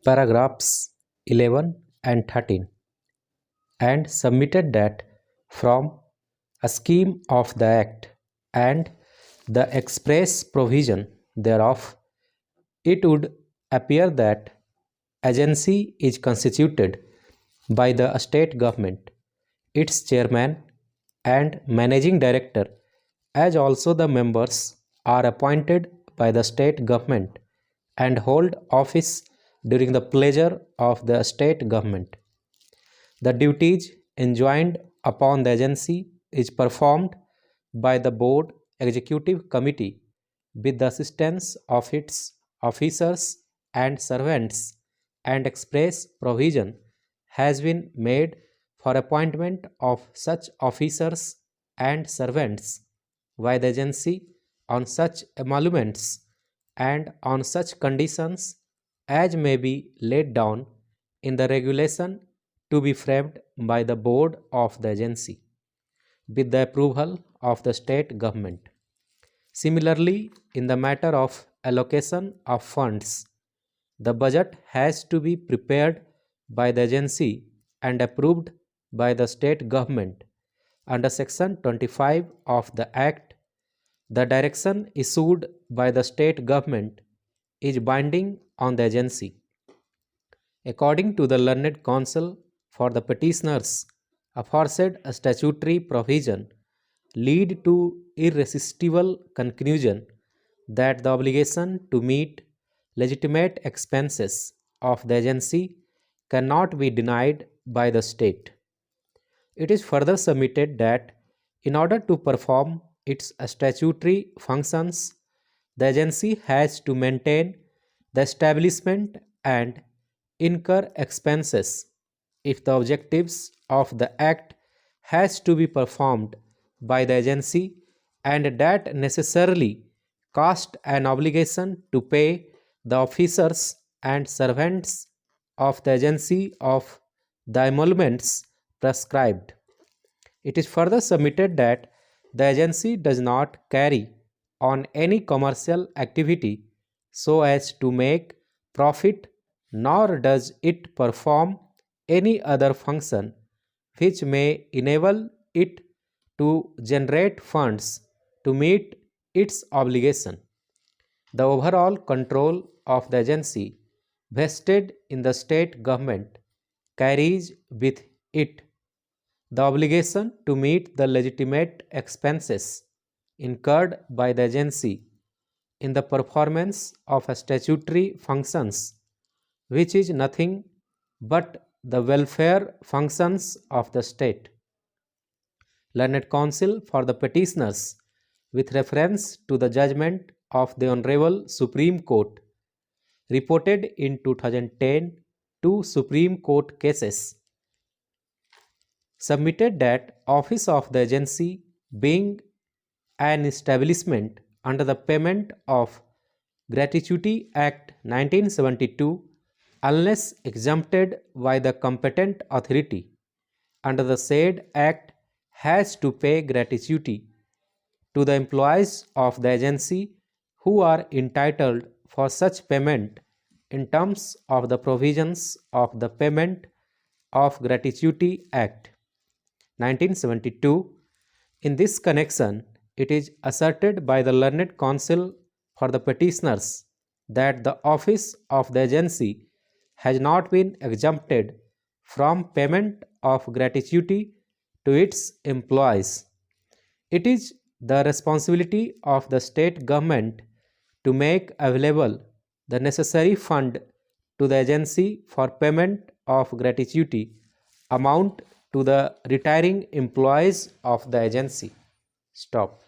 paragraphs 11 and 13, and submitted that from a scheme of the Act and the express provision thereof, it would appear that agency is constituted by the state government, its chairman and managing director, as also the members are appointed by the state government and hold office during the pleasure of the state government. The duties enjoined upon the agency is performed by the board executive committee with the assistance of its officers and servants, and express provision has been made for appointment of such officers and servants by the agency on such emoluments and on such conditions as may be laid down in the regulation to be framed by the board of the agency with the approval of the state government. Similarly, in the matter of allocation of funds, the budget has to be prepared by the agency and approved by the state government under section 25 of the Act. The direction issued by the state government is binding on the agency. According to the learned counsel for the petitioners, aforesaid statutory provision lead to irresistible conclusion that the obligation to meet legitimate expenses of the agency cannot be denied by the state. It is further submitted that in order to perform its statutory functions, the agency has to maintain the establishment and incur expenses if the objectives of the Act has to be performed by the agency, and that necessarily cast an obligation to pay the officers and servants of the agency of the emoluments prescribed. It is further submitted that the agency does not carry on any commercial activity so as to make profit, nor does it perform any other function which may enable it to generate funds to meet its obligation. The overall control of the agency vested in the state government carries with it the obligation to meet the legitimate expenses incurred by the agency in the performance of statutory functions, which is nothing but the welfare functions of the state. Learned counsel for the petitioners, with reference to the judgment of the Honorable Supreme Court, reported in 2010 two Supreme Court cases, submitted that office of the agency being an establishment under the Payment of Gratuity Act 1972, unless exempted by the competent authority under the said Act, has to pay gratuity to the employees of the agency who are entitled for such payment in terms of the provisions of the Payment of Gratuity Act 1972. In this connection, it is asserted by the learned counsel for the petitioners that the office of the agency has not been exempted from payment of gratuity to its employees. It is the responsibility of the state government to make available the necessary fund to the agency for payment of gratuity amount to the retiring employees of the agency. Stop.